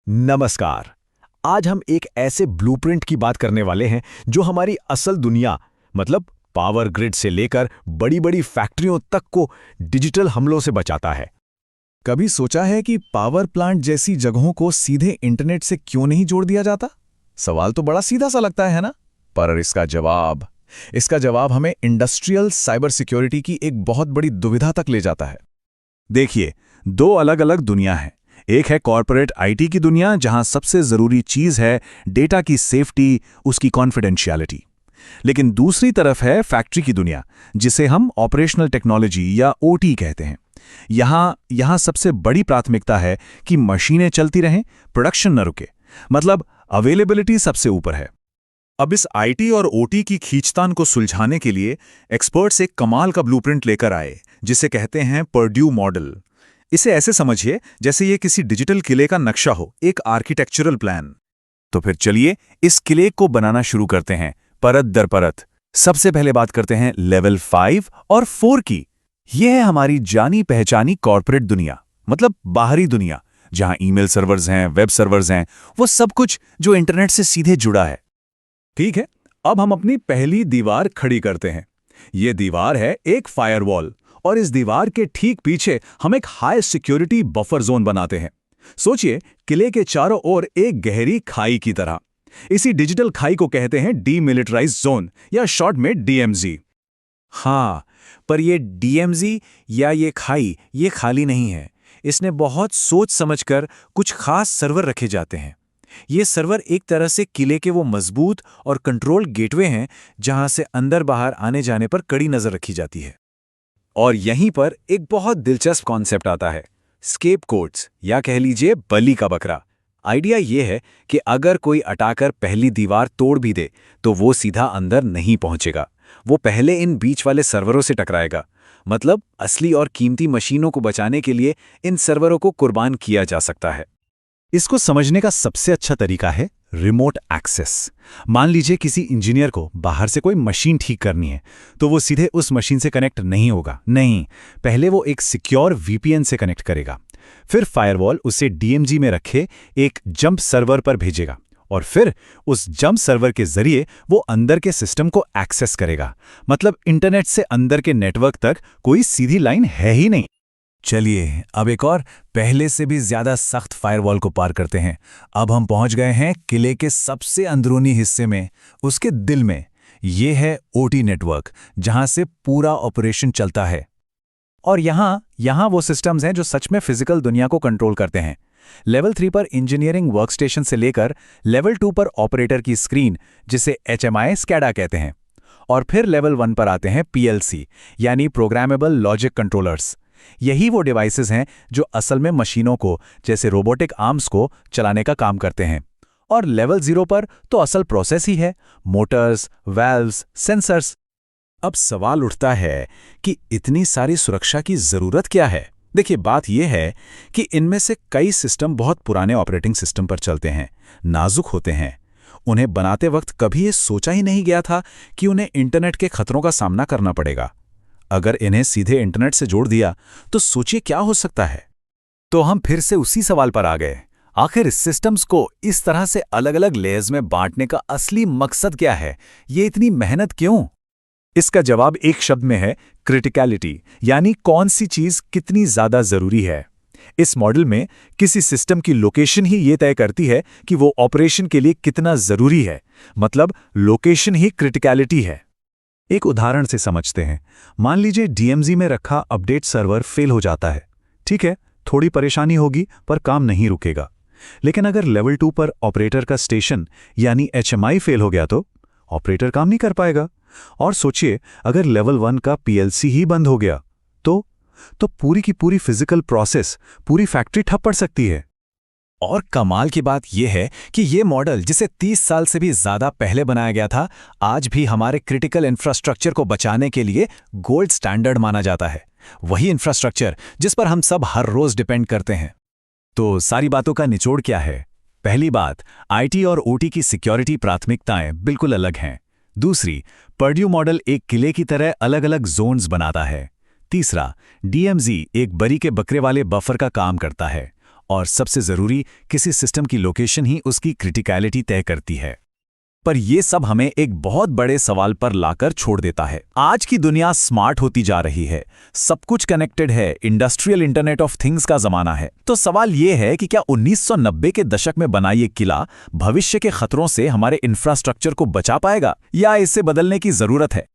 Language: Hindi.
नमस्कार। आज हम एक ऐसे ब्लूप्रिंट की बात करने वाले हैं जो हमारी असल दुनिया मतलब पावर ग्रिड से लेकर बड़ी बड़ी फैक्ट्रियों तक को डिजिटल हमलों से बचाता है। कभी सोचा है कि पावर प्लांट जैसी जगहों को सीधे इंटरनेट से क्यों नहीं जोड़ दिया जाता? सवाल तो बड़ा सीधा सा लगता है ना? पर इसका जवाब हमें इंडस्ट्रियल साइबर सिक्योरिटी की एक बहुत बड़ी दुविधा तक ले जाता है। देखिए, दो अलग अलग दुनिया हैं। एक है कॉर्पोरेट आईटी की दुनिया, जहां सबसे जरूरी चीज है डेटा की सेफ्टी, उसकी कॉन्फिडेंशियलिटी। लेकिन दूसरी तरफ है फैक्ट्री की दुनिया, जिसे हम ऑपरेशनल टेक्नोलॉजी या ओटी कहते हैं। यहां सबसे बड़ी प्राथमिकता है कि मशीनें चलती रहें, प्रोडक्शन न रुके। मतलब अवेलेबिलिटी सबसे ऊपर है। अब इस आईटी और ओटी की खींचतान को सुलझाने के लिए एक्सपर्ट्स एक कमाल का ब्लूप्रिंट लेकर आए, जिसे कहते हैं पर्ड्यू मॉडल। इसे ऐसे समझिए जैसे ये किसी डिजिटल किले का नक्शा हो, एक आर्किटेक्चरल प्लान। तो फिर चलिए इस किले को बनाना शुरू करते हैं, परत दर परत। सबसे पहले बात करते हैं लेवल 5 और 4 की। यह है हमारी जानी पहचानी कॉर्पोरेट दुनिया, मतलब बाहरी दुनिया, जहां ईमेल सर्वर्स हैं, वेब सर्वर्स हैं, वो सब कुछ जो इंटरनेट से सीधे जुड़ा है। ठीक है, अब हम अपनी पहली दीवार खड़ी करते हैं। यह दीवार है एक फायरवॉल, और इस दीवार के ठीक पीछे हम एक हाई सिक्योरिटी बफर जोन बनाते हैं। सोचिए, किले के चारों ओर एक गहरी खाई की तरह। इसी डिजिटल खाई को कहते हैं डीमिलिटराइज्ड जोन, या शॉर्ट में डीएमजी। हाँ, पर ये डीएमजी या ये खाई ये खाली नहीं है। इसने बहुत सोच समझकर कुछ खास सर्वर रखे जाते हैं। ये सर्वर एक तरह से किले के वो मजबूत और कंट्रोल गेटवे हैं, जहां से अंदर बाहर आने जाने पर कड़ी नजर रखी जाती है। और यहीं पर एक बहुत दिलचस्प कॉन्सेप्ट आता है, स्केपगोट्स, या कह लीजिए बलि का बकरा। आइडिया यह है कि अगर कोई अटाकर पहली दीवार तोड़ भी दे तो वो सीधा अंदर नहीं पहुंचेगा। वो पहले इन बीच वाले सर्वरों से टकराएगा। मतलब असली और कीमती मशीनों को बचाने के लिए इन सर्वरों को कुर्बान किया जा सकता है। इसको समझने का सबसे अच्छा तरीका है रिमोट एक्सेस। मान लीजिए किसी इंजीनियर को बाहर से कोई मशीन ठीक करनी है, तो वो सीधे उस मशीन से कनेक्ट नहीं होगा। नहीं, पहले वो एक सिक्योर वीपीएन से कनेक्ट करेगा। फिर फायरवॉल उसे डीएमजी में रखे एक जंप सर्वर पर भेजेगा, और फिर उस जंप सर्वर के जरिए वो अंदर के सिस्टम को एक्सेस करेगा। मतलब इंटरनेट से अंदर के नेटवर्क तक कोई सीधी लाइन है ही नहीं। चलिए अब एक और पहले से भी ज्यादा सख्त फायरवॉल को पार करते हैं। अब हम पहुंच गए हैं किले के सबसे अंदरूनी हिस्से में, उसके दिल में। ये है ओटी नेटवर्क, जहां से पूरा ऑपरेशन चलता है। और यहां वो सिस्टम्स हैं जो सच में फिजिकल दुनिया को कंट्रोल करते हैं। लेवल 3 पर इंजीनियरिंग वर्कस्टेशन से लेकर लेवल 2 पर ऑपरेटर की स्क्रीन, जिसे एचएमआई स्कैडा कहते हैं। और फिर लेवल 1 पर आते हैं पीएलसी, यानी प्रोग्रामेबल लॉजिक कंट्रोलर्स। यही वो डिवाइसेस हैं जो असल में मशीनों को, जैसे रोबोटिक आर्म्स को, चलाने का काम करते हैं। और लेवल 0 पर तो असल प्रोसेस ही है, मोटर्स, वाल्व्स, सेंसर्स। अब सवाल उठता है कि इतनी सारी सुरक्षा की जरूरत क्या है? देखिए, बात यह है कि इनमें से कई सिस्टम बहुत पुराने ऑपरेटिंग सिस्टम पर चलते हैं, नाजुक होते हैं। उन्हें बनाते वक्त कभी ये सोचा ही नहीं गया था कि उन्हें इंटरनेट के खतरों का सामना करना पड़ेगा। अगर इन्हें सीधे इंटरनेट से जोड़ दिया तो सोचिए क्या हो सकता है। तो हम फिर से उसी सवाल पर आ गए, आखिर इस सिस्टम्स को इस तरह से अलग अलग लेयर्स में बांटने का असली मकसद क्या है? ये इतनी मेहनत क्यों? इसका जवाब एक शब्द में है, क्रिटिकलिटी, यानी कौन सी चीज कितनी ज्यादा जरूरी है। इस मॉडल में किसी सिस्टम की लोकेशन ही ये तय करती है कि वो ऑपरेशन के लिए कितना जरूरी है। मतलब लोकेशन ही क्रिटिकलिटी है। एक उदाहरण से समझते हैं। मान लीजिए डीएमजी में रखा अपडेट सर्वर फेल हो जाता है। ठीक है, थोड़ी परेशानी होगी, पर काम नहीं रुकेगा। लेकिन अगर लेवल 2 पर ऑपरेटर का स्टेशन यानी एचएमआई फेल हो गया तो ऑपरेटर काम नहीं कर पाएगा। और सोचिए, अगर लेवल 1 का पीएलसी ही बंद हो गया तो पूरी की पूरी फिजिकल प्रोसेस, पूरी फैक्ट्री ठप पड़ सकती है। और कमाल की बात यह है कि ये मॉडल, जिसे 30 साल से भी ज्यादा पहले बनाया गया था, आज भी हमारे क्रिटिकल इंफ्रास्ट्रक्चर को बचाने के लिए गोल्ड स्टैंडर्ड माना जाता है। वही इंफ्रास्ट्रक्चर जिस पर हम सब हर रोज डिपेंड करते हैं। तो सारी बातों का निचोड़ क्या है? पहली बात, आईटी और ओटी की सिक्योरिटी प्राथमिकताएं बिल्कुल अलग हैं। दूसरी, पर्ड्यू मॉडल एक किले की तरह अलग अलग जोन्स बनाता है। तीसरा, डीएमजी एक बरी के बकरे वाले बफर का काम करता है। और सबसे जरूरी, किसी सिस्टम की लोकेशन ही उसकी क्रिटिकलिटी तय करती है। पर ये सब हमें एक बहुत बड़े सवाल पर लाकर छोड़ देता है। आज की दुनिया स्मार्ट होती जा रही है, सब कुछ कनेक्टेड है, इंडस्ट्रियल इंटरनेट ऑफ थिंग्स का जमाना है। तो सवाल ये है कि क्या 1990 के दशक में बना ये किला भविष्य के खतरों से हमारे इंफ्रास्ट्रक्चर को बचा पाएगा, या इसे बदलने की जरूरत है?